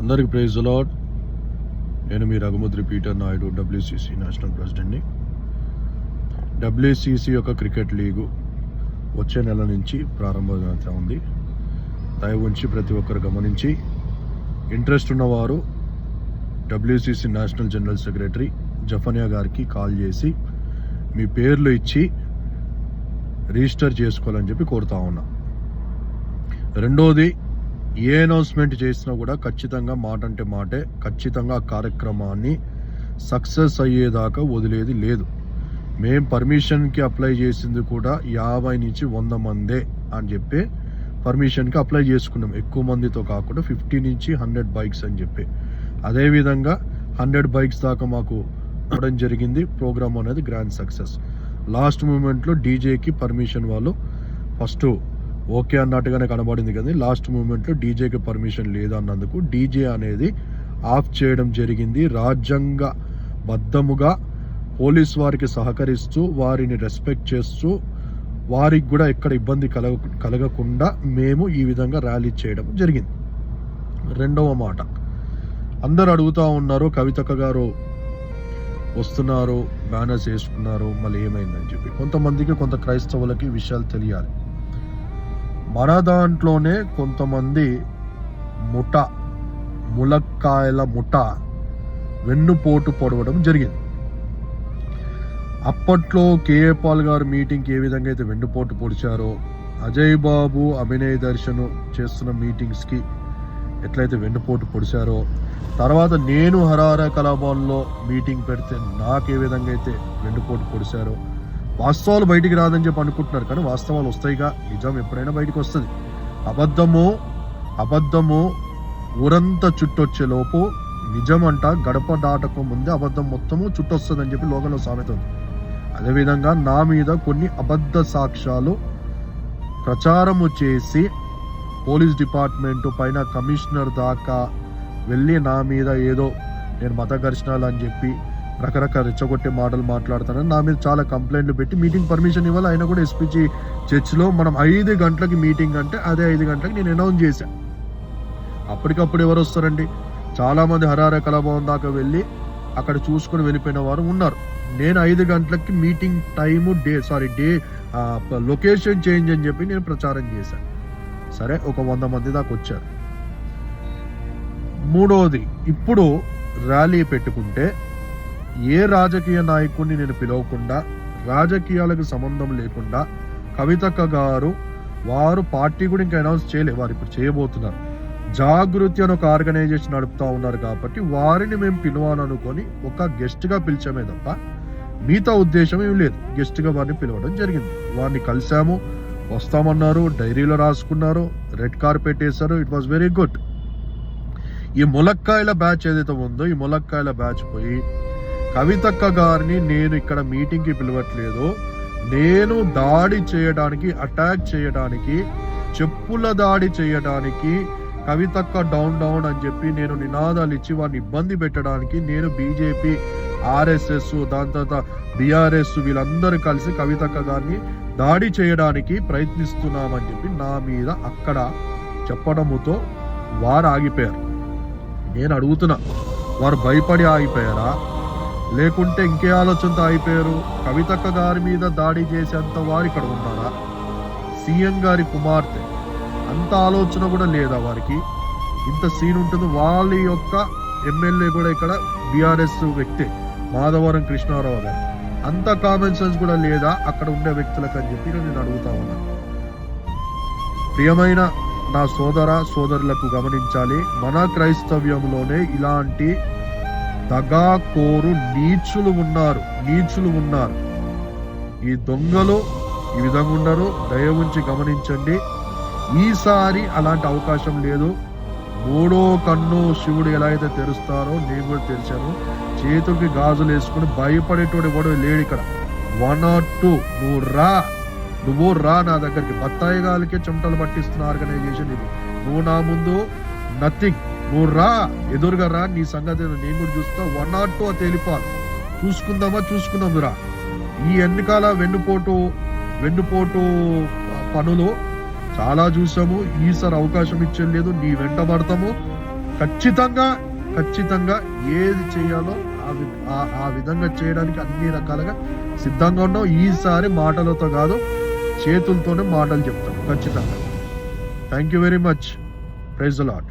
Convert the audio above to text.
అందరికి praise lord. నేను మీ Raghumudri Peter Naidu, WCC national ప్రెసిడెంట్ని. WCC యొక్క క్రికెట్ లీగు వచ్చే నెల నుంచి ప్రారంభమవుతా ఉంది. దయ ఉంచి ప్రతి ఒక్కరు గమనించి, ఇంట్రెస్ట్ ఉన్నవారు WCC నేషనల్ జనరల్ సెక్రటరీ జఫన్యా గారికి కాల్ చేసి మీ పేర్లు ఇచ్చి రిజిస్టర్ చేసుకోవాలని చెప్పి కోరుతా ఉన్నా. రెండోది, ఏ అనౌన్స్మెంట్ చేసినా కూడా ఖచ్చితంగా మాట అంటే మాటే, ఖచ్చితంగా ఆ కార్యక్రమాన్ని సక్సెస్ అయ్యేదాకా వదిలేది లేదు. మేం పర్మిషన్కి అప్లై చేసింది కూడా 50 నుంచి 100 మందే అని చెప్పి పర్మిషన్కి అప్లై చేసుకున్నాం. ఎక్కువ మందితో కాకుండా 50 నుంచి 100 బైక్స్ అని చెప్పి. అదేవిధంగా 100 బైక్స్ దాకా మాకు ఇవ్వడం జరిగింది. ప్రోగ్రామ్ అనేది గ్రాండ్ సక్సెస్. లాస్ట్ మూమెంట్లో డీజేకి పర్మిషన్ వాళ్ళు ఫస్ట్ ఓకే అన్నట్టుగానే కనబడింది కదా, లాస్ట్ మూమెంట్లో డీజేకి పర్మిషన్ లేదన్నందుకు డీజే అనేది ఆఫ్ చేయడం జరిగింది. రాజ్యాంగ బద్ధముగా పోలీస్ వారికి సహకరిస్తూ, వారిని రెస్పెక్ట్ చేస్తూ, వారికి కూడా ఎక్కడ ఇబ్బంది కలగకుండా మేము ఈ విధంగా ర్యాలీ చేయడం జరిగింది. రెండవ మాట, అందరు అడుగుతూ ఉన్నారు, కవితక్క గారు వస్తున్నారు, బ్యానర్స్ వేసుకున్నారు, మళ్ళీ ఏమైందని చెప్పి. కొంతమందికి, కొంత క్రైస్తవులకి విషయాలు తెలియాలి. మన దాంట్లోనే కొంతమంది ములక్కాయల ముఠ వెన్నుపోటు పొడవడం జరిగింది. అప్పట్లో కేఏ పాల్ గారు మీటింగ్కి ఏ విధంగా అయితే వెన్నుపోటు పొడిచారో, అజయ్ బాబు అభినయ్ దర్శన్ చేస్తున్న మీటింగ్స్కి ఎట్లయితే వెన్నుపోటు పొడిచారో, తర్వాత నేను హరారా కళాభవన్లో మీటింగ్ పెడితే నాకు ఏ విధంగా అయితే వెన్నుపోటు పొడిచారో. వాస్తవాలు బయటికి రాదని చెప్పి అనుకుంటున్నారు, కానీ వాస్తవాలు వస్తాయిగా. నిజం ఎప్పుడైనా బయటకు వస్తుంది. అబద్ధము ఊరంతా చుట్టొచ్చే లోపు నిజం అంట గడప దాటక ముందే అబద్ధం మొత్తము చుట్టొస్తుంది అని చెప్పి లోకంలో సామెత ఉంది. అదేవిధంగా నా మీద కొన్ని అబద్ధ సాక్ష్యాలు ప్రచారము చేసి పోలీస్ డిపార్ట్మెంట్ పైన కమిషనర్ దాకా వెళ్ళి నా మీద ఏదో నేను మత ఘర్షణలు అని చెప్పి రకరకాల రెచ్చగొట్టే మాటలు మాట్లాడుతానని నా మీద చాలా కంప్లైంట్లు పెట్టి మీటింగ్ పర్మిషన్ ఇవ్వాలి. అయినా కూడా SPG చర్చ్లో మనం 5 గంటలకి మీటింగ్ అంటే అదే 5 గంటలకి నేను అనౌన్స్ చేశాను. అప్పటికప్పుడు ఎవరు వస్తారండి? చాలామంది హరారా కళాభవన్ దాకా వెళ్ళి అక్కడ చూసుకొని వెళ్ళిపోయిన వారు ఉన్నారు. నేను 5 గంటలకి మీటింగ్ టైము లొకేషన్ చేంజ్ అని చెప్పి నేను ప్రచారం చేశాను. సరే, ఒక 100 మంది దాకా వచ్చారు. మూడవది, ఇప్పుడు ర్యాలీ పెట్టుకుంటే ఏ రాజకీయ నాయకుడిని నేను పిలవకుండా, రాజకీయాలకు సంబంధం లేకుండా కవితక్క గారు వారు పార్టీ కూడా ఇంకా అనౌన్స్ చేయలేదు, వారు ఇప్పుడు చేయబోతున్నారు. జాగృతి అని ఒక ఆర్గనైజేషన్ నడుపుతా ఉన్నారు కాబట్టి వారిని మేము పిలవాలనుకొని ఒక గెస్ట్గా పిలిచామే తప్ప మిగతా ఉద్దేశం ఏం లేదు. గెస్ట్గా వారిని పిలవడం జరిగింది. వారిని కలిసాము, వస్తామన్నారు, డైరీలో రాసుకున్నారు, రెడ్ కార్పెట్ వేశారు. It was very good. ఈ ములక్కాయల బ్యాచ్ ఏదైతే ఉందో, ఈ ములక్కాయల బ్యాచ్ పోయి కవితక్క గారిని నేను ఇక్కడ మీటింగ్కి పిలవట్లేదు, నేను దాడి చేయడానికి, అటాక్ చేయడానికి, చెప్పుల దాడి చేయడానికి, కవితక్క డౌన్ అని చెప్పి నేను నినాదాలు ఇచ్చి వారిని ఇబ్బంది పెట్టడానికి, నేను బీజేపీ, RSS, దాని తర్వాత BRS వీళ్ళందరూ కలిసి కవితక్క గారిని దాడి చేయడానికి ప్రయత్నిస్తున్నామని చెప్పి నా మీద అక్కడ చెప్పడముతో వారు ఆగిపోయారు. నేను అడుగుతున్నా, వారు భయపడి ఆగిపోయారా లేకుంటే ఇంకే ఆలోచనతో ఆగిపోయారు? కవితక్క గారి మీద దాడి చేసేంత వారు ఇక్కడ ఉన్నారా? సీఎం గారి కుమార్తె, అంత ఆలోచన కూడా లేదా వారికి? ఇంత సీన్ ఉంటుంది. వాళ్ళ యొక్క ఎమ్మెల్యే కూడా ఇక్కడ BRS వ్యక్తి మాధవరం కృష్ణారావు గారు. అంత కామన్ సెన్స్ కూడా లేదా అక్కడ ఉండే వ్యక్తులకు అని చెప్పి నేను అడుగుతా ఉన్నా. ప్రియమైన నా సోదరులకు గమనించాలి, మన క్రైస్తవ్యంలోనే ఇలాంటి దగాకోరు నీచులు ఉన్నారు. ఈ దొంగలు ఈ విధంగా ఉన్నారు. దయ ఉంచి గమనించండి. ఈసారి అలాంటి అవకాశం లేదు. 3వ కన్ను శివుడు ఎలా అయితే తెరుస్తారో నేను కూడా తెరిచాను. చేతులకి గాజులు వేసుకుని భయపడేటోడు కూడా లేడు ఇక్కడ. 1 or 2 నువ్వు రా నా దగ్గరికి. బత్తాయి గాలికే చెమటలు పట్టిస్తున్న ఆర్గనైజేషన్ ఇది. నువ్వు నా ముందు నథింగ్. నువ్వు రా, ఎదురుగా రా, నీ సంగతి నేను కూడా చూస్తా. 1 or 2 తేలిపాలి. చూసుకుందాం రా. ఈ ఎన్నికల వెన్నుపోటు పనులు చాలా చూసాము. ఈసారి అవకాశం ఇచ్చేది లేదు. నీ వెంట పడతాము, ఖచ్చితంగా ఏది చేయాలో ఆ విధంగా చేయడానికి అన్ని రకాలుగా సిద్ధంగా ఉన్నాం. ఈసారి మాటలతో కాదు, చేతులతోనే మాటలు చెప్తాం ఖచ్చితంగా. Thank you very much. Praise the lord.